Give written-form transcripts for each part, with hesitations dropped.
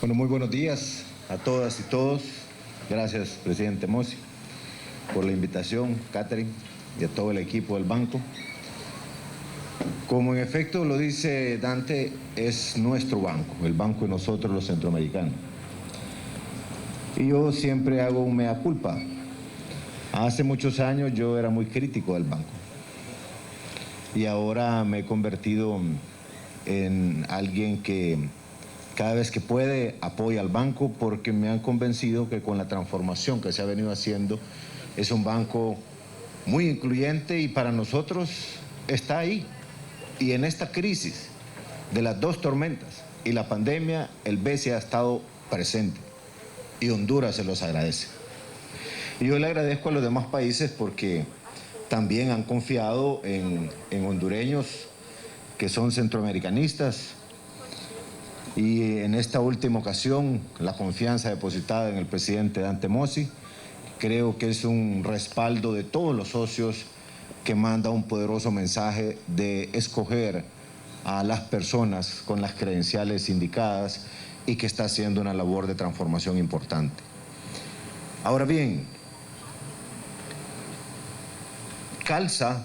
Bueno, muy buenos días a todas y todos. Gracias, presidente Mossi, por la invitación, Catherine, y a todo el equipo del banco. Como en efecto lo dice Dante, es nuestro banco, el banco de nosotros los centroamericanos. Y yo siempre hago un mea culpa. Hace muchos años yo era muy crítico del banco. Y ahora me he convertido en alguien que cada vez que puede apoya al banco, porque me han convencido que con la transformación que se ha venido haciendo es un banco muy incluyente y para nosotros está ahí. Y en esta crisis de las dos tormentas y la pandemia, el BCE ha estado presente y Honduras se los agradece. Y yo le agradezco a los demás países porque también han confiado en hondureños que son centroamericanistas. Y en esta última ocasión, la confianza depositada en el presidente Dante Mossi, creo que es un respaldo de todos los socios que manda un poderoso mensaje de escoger a las personas con las credenciales indicadas y que está haciendo una labor de transformación importante. Ahora bien, calza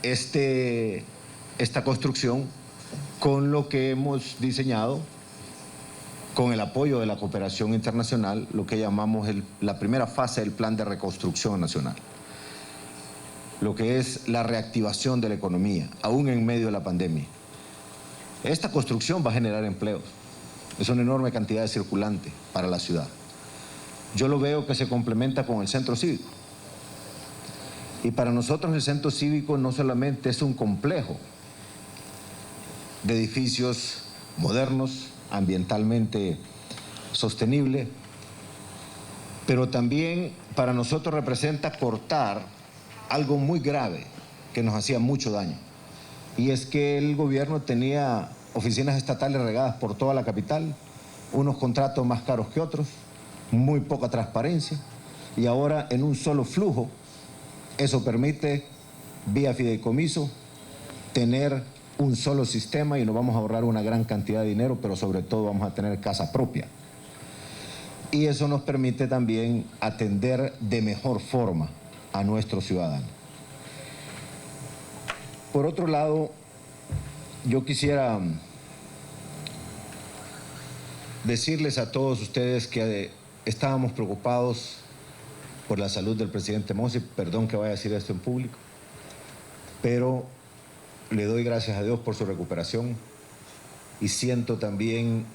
esta construcción con lo que hemos diseñado con el apoyo de la cooperación internacional, lo que llamamos la primera fase del Plan de Reconstrucción Nacional, lo que es la reactivación de la economía, aún en medio de la pandemia. Esta construcción va a generar empleos, es una enorme cantidad de circulante para la ciudad. Yo lo veo que se complementa con el centro cívico. Y para nosotros el centro cívico no solamente es un complejo de edificios modernos, ambientalmente sostenible, pero también para nosotros representa cortar algo muy grave que nos hacía mucho daño, y es que el gobierno tenía oficinas estatales regadas por toda la capital, unos contratos más caros que otros, muy poca transparencia, y ahora en un solo flujo eso permite, vía fideicomiso, tener un solo sistema y nos vamos a ahorrar una gran cantidad de dinero, pero sobre todo vamos a tener casa propia. Y eso nos permite también atender de mejor forma a nuestros ciudadanos. Por otro lado, yo quisiera decirles a todos ustedes que estábamos preocupados por la salud del presidente Mossi. Perdón que vaya a decir esto en público, pero le doy gracias a Dios por su recuperación y siento también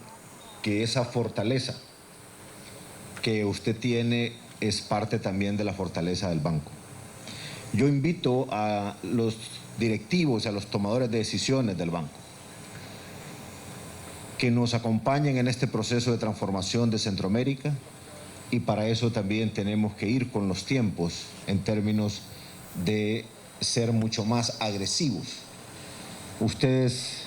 que esa fortaleza que usted tiene es parte también de la fortaleza del banco. Yo invito a los directivos y a los tomadores de decisiones del banco que nos acompañen en este proceso de transformación de Centroamérica, y para eso también tenemos que ir con los tiempos en términos de ser mucho más agresivos. Ustedes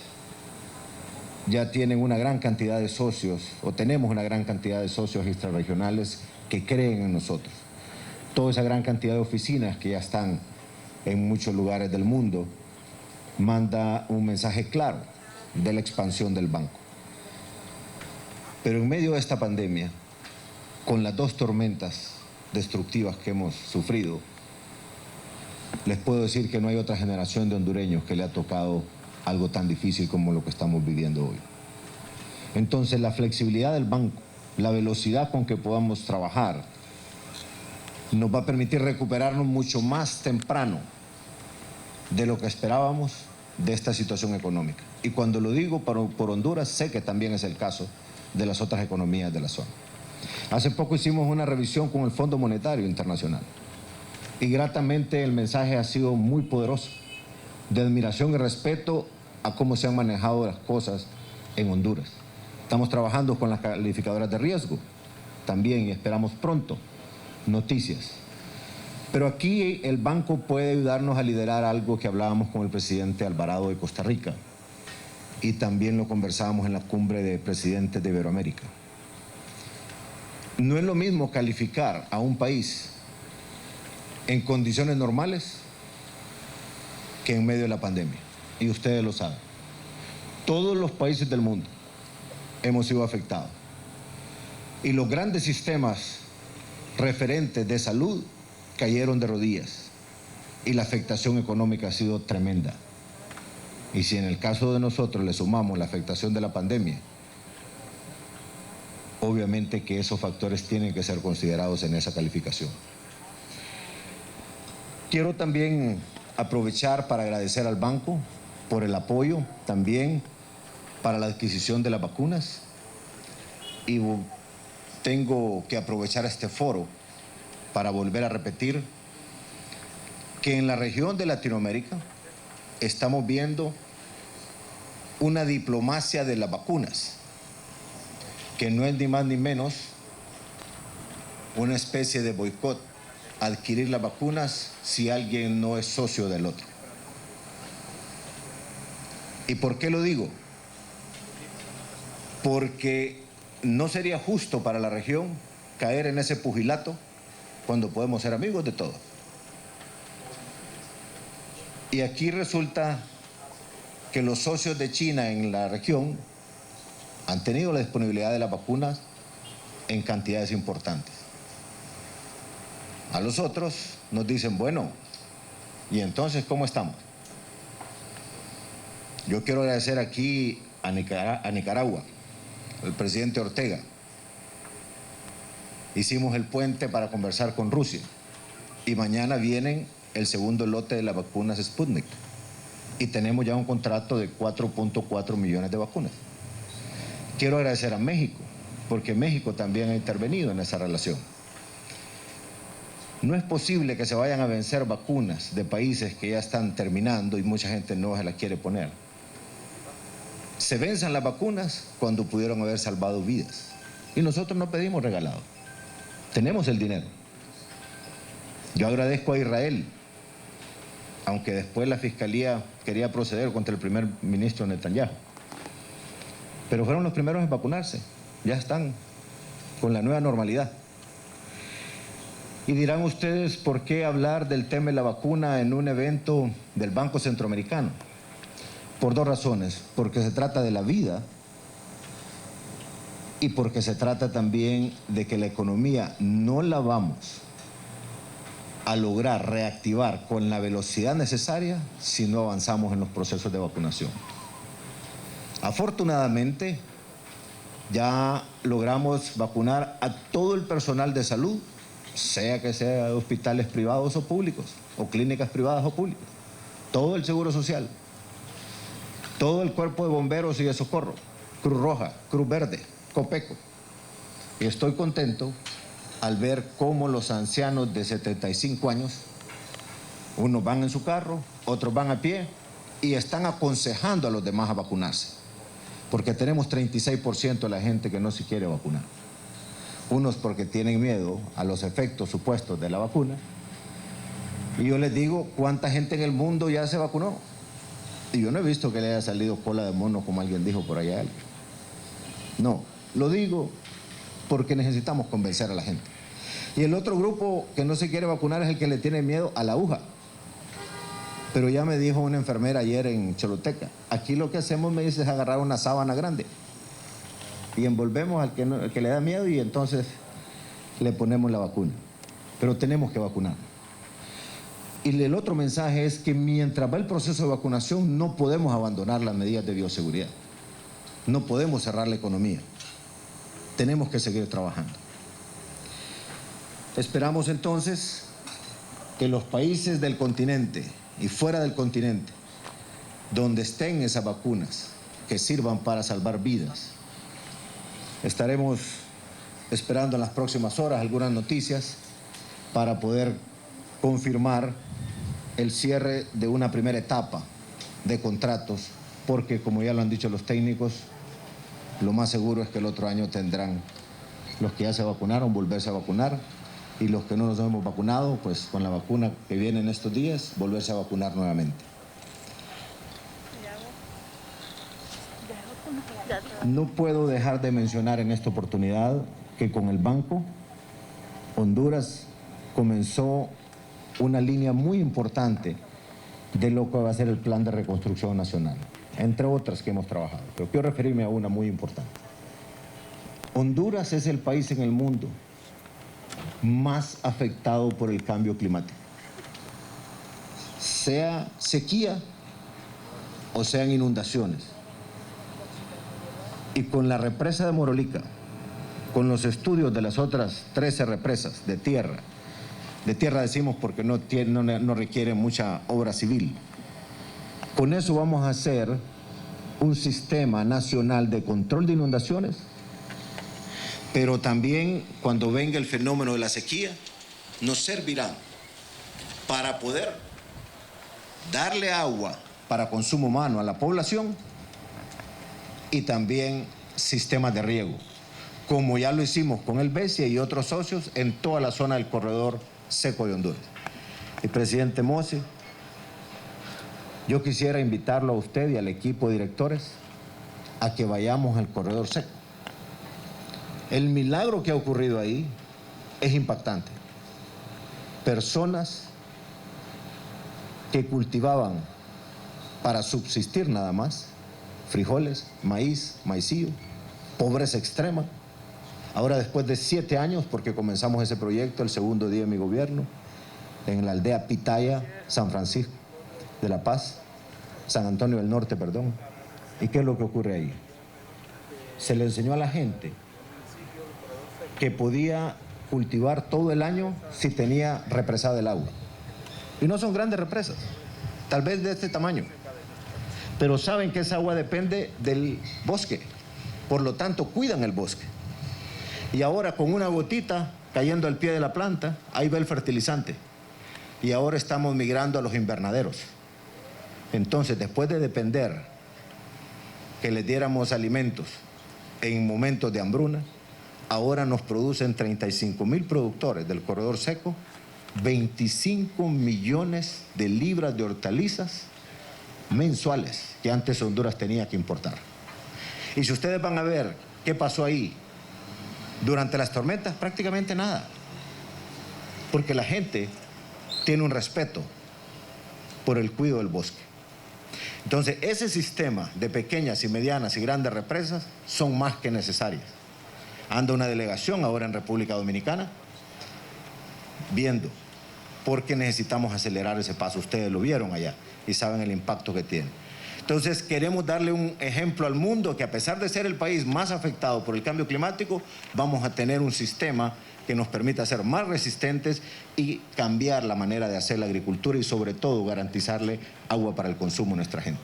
ya tienen una gran cantidad de socios, o tenemos una gran cantidad de socios extrarregionales que creen en nosotros. Toda esa gran cantidad de oficinas que ya están en muchos lugares del mundo manda un mensaje claro de la expansión del banco. Pero en medio de esta pandemia, con las dos tormentas destructivas que hemos sufrido, les puedo decir que no hay otra generación de hondureños que le ha tocado algo tan difícil como lo que estamos viviendo hoy. Entonces, la flexibilidad del banco, la velocidad con que podamos trabajar, nos va a permitir recuperarnos mucho más temprano de lo que esperábamos de esta situación económica. Y cuando lo digo por Honduras, sé que también es el caso de las otras economías de la zona. Hace poco hicimos una revisión con el Fondo Monetario Internacional y gratamente el mensaje ha sido muy poderoso, de admiración y respeto a cómo se han manejado las cosas en Honduras. Estamos trabajando con las calificadoras de riesgo también y esperamos pronto noticias. Pero aquí el banco puede ayudarnos a liderar algo que hablábamos con el presidente Alvarado de Costa Rica y también lo conversábamos en la cumbre de presidentes de Iberoamérica. No es lo mismo calificar a un país en condiciones normales que en medio de la pandemia, y ustedes lo saben. Todos los países del mundo hemos sido afectados, y los grandes sistemas referentes de salud cayeron de rodillas y la afectación económica ha sido tremenda. Y si en el caso de nosotros le sumamos la afectación de la pandemia, obviamente que esos factores tienen que ser considerados en esa calificación. Quiero también aprovechar para agradecer al banco por el apoyo también para la adquisición de las vacunas, y tengo que aprovechar este foro para volver a repetir que en la región de Latinoamérica estamos viendo una diplomacia de las vacunas, que no es ni más ni menos una especie de boicot, adquirir las vacunas si alguien no es socio del otro. ¿Y por qué lo digo? Porque no sería justo para la región caer en ese pugilato cuando podemos ser amigos de todos. Y aquí resulta que los socios de China en la región han tenido la disponibilidad de las vacunas en cantidades importantes. A los otros nos dicen, bueno, ¿y entonces cómo estamos? Yo quiero agradecer aquí a Nicaragua, al presidente Ortega. Hicimos el puente para conversar con Rusia y mañana vienen el segundo lote de las vacunas Sputnik y tenemos ya un contrato de 4.4 millones de vacunas. Quiero agradecer a México, porque México también ha intervenido en esa relación. No es posible que se vayan a vencer vacunas de países que ya están terminando y mucha gente no se las quiere poner. Se venzan las vacunas cuando pudieron haber salvado vidas. Y nosotros no pedimos regalado. Tenemos el dinero. Yo agradezco a Israel, aunque después la Fiscalía quería proceder contra el primer ministro Netanyahu. Pero fueron los primeros en vacunarse. Ya están con la nueva normalidad. Y dirán ustedes, ¿por qué hablar del tema de la vacuna en un evento del Banco Centroamericano? Por dos razones. Porque se trata de la vida y porque se trata también de que la economía no la vamos a lograr reactivar con la velocidad necesaria si no avanzamos en los procesos de vacunación. Afortunadamente, ya logramos vacunar a todo el personal de salud, sea que sea de hospitales privados o públicos, o clínicas privadas o públicas, todo el Seguro Social, todo el cuerpo de bomberos y de socorro, Cruz Roja, Cruz Verde, Copeco. Y estoy contento al ver cómo los ancianos de 75 años, unos van en su carro, otros van a pie y están aconsejando a los demás a vacunarse, porque tenemos 36% de la gente que no se quiere vacunar. Unos porque tienen miedo a los efectos supuestos de la vacuna. Y yo les digo, ¿cuánta gente en el mundo ya se vacunó? Y yo no he visto que le haya salido cola de mono, como alguien dijo por allá. No, lo digo porque necesitamos convencer a la gente. Y el otro grupo que no se quiere vacunar es el que le tiene miedo a la aguja. Pero ya me dijo una enfermera ayer en Choluteca, aquí lo que hacemos, me dice, es agarrar una sábana grande y envolvemos al que le da miedo y entonces le ponemos la vacuna. Pero tenemos que vacunar. Y el otro mensaje es que mientras va el proceso de vacunación no podemos abandonar las medidas de bioseguridad. No podemos cerrar la economía. Tenemos que seguir trabajando. Esperamos entonces que los países del continente y fuera del continente, donde estén esas vacunas que sirvan para salvar vidas, estaremos esperando en las próximas horas algunas noticias para poder confirmar el cierre de una primera etapa de contratos, porque como ya lo han dicho los técnicos, lo más seguro es que el otro año tendrán los que ya se vacunaron volverse a vacunar y los que no nos hemos vacunado, pues con la vacuna que viene en estos días, volverse a vacunar nuevamente. No puedo dejar de mencionar en esta oportunidad que con el banco, Honduras comenzó una línea muy importante de lo que va a ser el Plan de Reconstrucción Nacional, entre otras que hemos trabajado, pero quiero referirme a una muy importante. Honduras es el país en el mundo más afectado por el cambio climático, sea sequía o sean inundaciones. Y con la represa de Morolica, con los estudios de las otras 13 represas de tierra decimos porque no requiere mucha obra civil, con eso vamos a hacer un sistema nacional de control de inundaciones, pero también cuando venga el fenómeno de la sequía, nos servirá para poder darle agua para consumo humano a la población y también sistemas de riego, como ya lo hicimos con el BESIA y otros socios en toda la zona del corredor seco de Honduras. Y presidente Mose, yo quisiera invitarlo a usted y al equipo de directores a que vayamos al corredor seco. El milagro que ha ocurrido ahí es impactante. Personas que cultivaban para subsistir nada más, frijoles, maíz, maicillo, pobreza extrema. Ahora, después de 7 años, porque comenzamos ese proyecto el segundo día de mi gobierno, en la aldea Pitaya, San Francisco de la Paz, San Antonio del Norte, perdón. ¿Y qué es lo que ocurre ahí? Se le enseñó a la gente que podía cultivar todo el año si tenía represada el agua. Y no son grandes represas, tal vez de este tamaño, pero saben que esa agua depende del bosque, por lo tanto cuidan el bosque. Y ahora con una gotita cayendo al pie de la planta, ahí va el fertilizante. Y ahora estamos migrando a los invernaderos. Entonces, después de depender que les diéramos alimentos en momentos de hambruna, ahora nos producen 35,000 productores del corredor seco, 25 millones de libras de hortalizas mensuales que antes Honduras tenía que importar. Y si ustedes van a ver qué pasó ahí durante las tormentas, prácticamente nada, porque la gente tiene un respeto por el cuidado del bosque. Entonces, ese sistema de pequeñas y medianas y grandes represas son más que necesarias. Anda una delegación ahora en República Dominicana viendo, porque necesitamos acelerar ese paso. Ustedes lo vieron allá y saben el impacto que tiene. Entonces, queremos darle un ejemplo al mundo que a pesar de ser el país más afectado por el cambio climático, vamos a tener un sistema que nos permita ser más resistentes y cambiar la manera de hacer la agricultura y sobre todo garantizarle agua para el consumo a nuestra gente.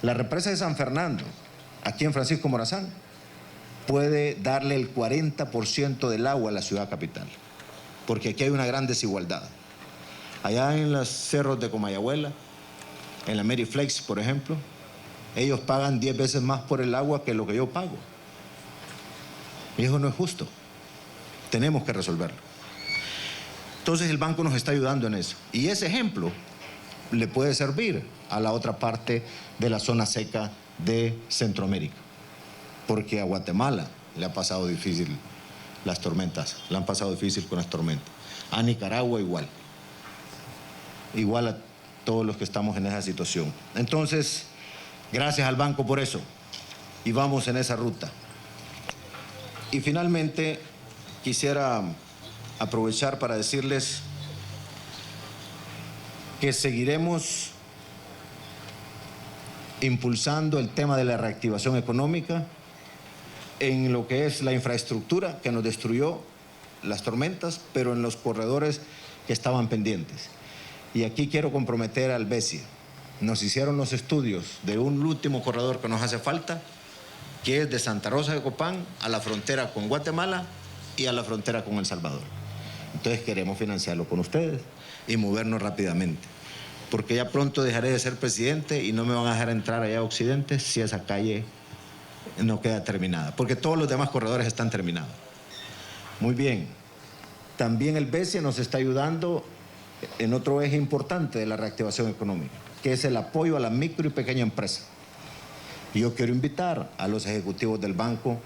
La represa de San Fernando, aquí en Francisco Morazán, puede darle el 40% del agua a la ciudad capital, porque aquí hay una gran desigualdad. Allá en los cerros de Comayagüela, en la Mary Flex, por ejemplo, ellos pagan 10 veces más por el agua que lo que yo pago. Y eso no es justo. Tenemos que resolverlo. Entonces el banco nos está ayudando en eso. Y ese ejemplo le puede servir a la otra parte de la zona seca de Centroamérica. Porque a Guatemala le ha pasado difícil las tormentas, le han pasado difícil con las tormentas. A Nicaragua igual. Igual a todos los que estamos en esa situación. Entonces, gracias al banco por eso. Y vamos en esa ruta. Y finalmente, quisiera aprovechar para decirles que seguiremos impulsando el tema de la reactivación económica en lo que es la infraestructura que nos destruyó las tormentas, pero en los corredores que estaban pendientes. Y aquí quiero comprometer al BESIA. Nos hicieron los estudios de un último corredor que nos hace falta, que es de Santa Rosa de Copán a la frontera con Guatemala y a la frontera con El Salvador. Entonces queremos financiarlo con ustedes y movernos rápidamente, porque ya pronto dejaré de ser presidente y no me van a dejar entrar allá a Occidente si esa calle no queda terminada, porque todos los demás corredores están terminados. Muy bien. También el BESIA nos está ayudando en otro eje importante de la reactivación económica, que es el apoyo a la micro y pequeña empresa. Y yo quiero invitar a los ejecutivos del banco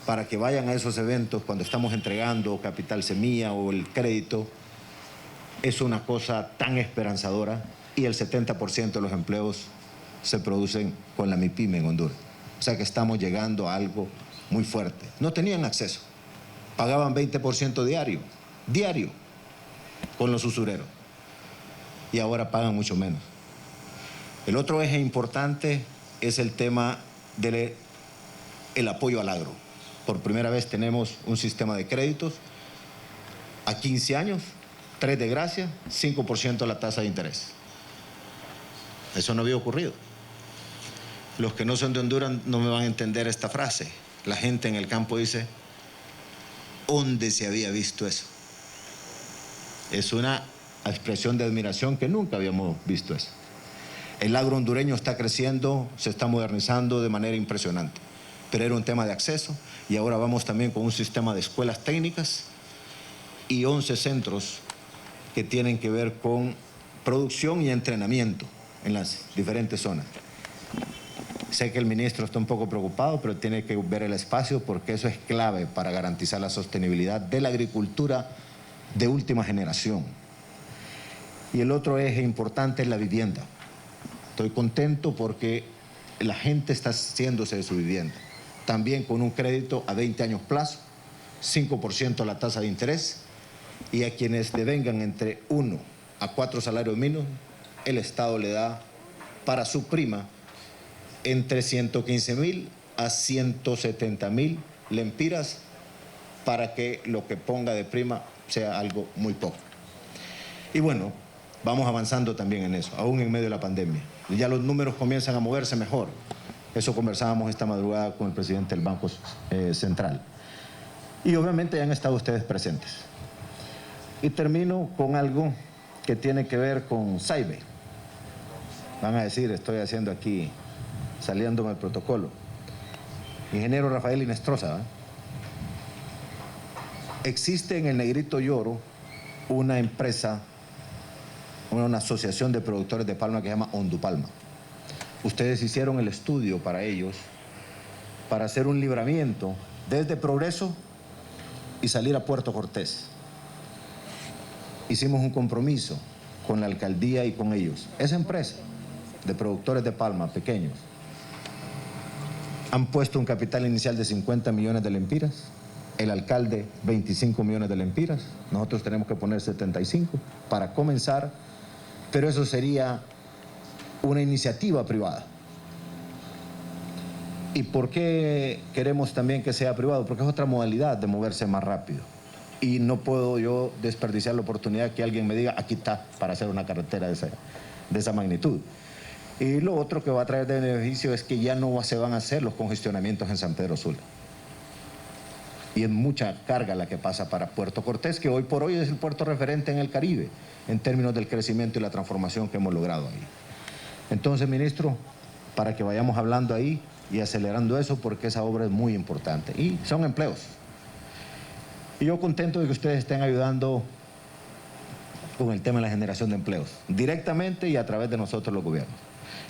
para que vayan a esos eventos cuando estamos entregando capital semilla o el crédito. Es una cosa tan esperanzadora y el 70% de los empleos se producen con la MIPYME en Honduras. O sea que estamos llegando a algo muy fuerte. No tenían acceso. Pagaban 20% diario, con los usureros. Y ahora pagan mucho menos. El otro eje importante es el tema del apoyo al agro. Por primera vez tenemos un sistema de créditos a 15 años, 3 de gracia, 5% la tasa de interés. Eso no había ocurrido. Los que no son de Honduras no me van a entender esta frase. La gente en el campo dice, ¿dónde se había visto eso? Es una expresión de admiración que nunca habíamos visto eso. El agro hondureño está creciendo, se está modernizando de manera impresionante. Pero era un tema de acceso y ahora vamos también con un sistema de escuelas técnicas y 11 centros que tienen que ver con producción y entrenamiento en las diferentes zonas. Sé que el ministro está un poco preocupado, pero tiene que ver el espacio porque eso es clave para garantizar la sostenibilidad de la agricultura de última generación. Y el otro eje importante es la vivienda. Estoy contento porque la gente está haciéndose de su vivienda. También con un crédito a 20 años plazo, 5% la tasa de interés, y a quienes devengan entre 1 a 4 salarios mínimos, el Estado le da para su prima entre 115.000 a 170.000 lempiras para que lo que ponga de prima sea algo muy poco. Y bueno, vamos avanzando también en eso, aún en medio de la pandemia. Ya los números comienzan a moverse mejor. Eso conversábamos esta madrugada con el presidente del Banco Central. Y obviamente ya han estado ustedes presentes. Y termino con algo que tiene que ver con SAIBE. Van a decir, estoy haciendo aquí, saliéndome del protocolo. Ingeniero Rafael Inestrosa, ¿eh? Existe en el Negrito Lloro una empresa, una asociación de productores de palma que se llama Hondupalma. Ustedes hicieron el estudio para ellos, para hacer un libramiento desde Progreso y salir a Puerto Cortés. Hicimos un compromiso con la alcaldía y con ellos. Esa empresa de productores de palma pequeños han puesto un capital inicial de 50 millones de lempiras, el alcalde 25 millones de lempiras, nosotros tenemos que poner 75 para comenzar, pero eso sería una iniciativa privada. ¿Y por qué queremos también que sea privado? Porque es otra modalidad de moverse más rápido. Y no puedo yo desperdiciar la oportunidad que alguien me diga, aquí está, para hacer una carretera de esa magnitud. Y lo otro que va a traer de beneficio es que ya no se van a hacer los congestionamientos en San Pedro Sula. Y es mucha carga la que pasa para Puerto Cortés, que hoy por hoy es el puerto referente en el Caribe, en términos del crecimiento y la transformación que hemos logrado ahí. Entonces, ministro, para que vayamos hablando ahí y acelerando eso, porque esa obra es muy importante. Y son empleos. Y yo contento de que ustedes estén ayudando con el tema de la generación de empleos, directamente y a través de nosotros los gobiernos.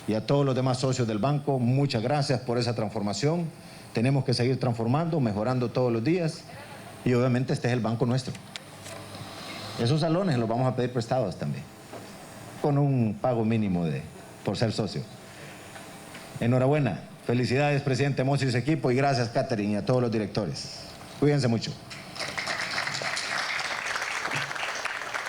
Y a todos los demás socios del banco, muchas gracias por esa transformación. Tenemos que seguir transformando, mejorando todos los días. Y obviamente este es el banco nuestro. Esos salones los vamos a pedir prestados también, con un pago mínimo por ser socio. Enhorabuena. Felicidades, presidente Mozo y su equipo, y gracias, Catherine, y a todos los directores. Cuídense mucho.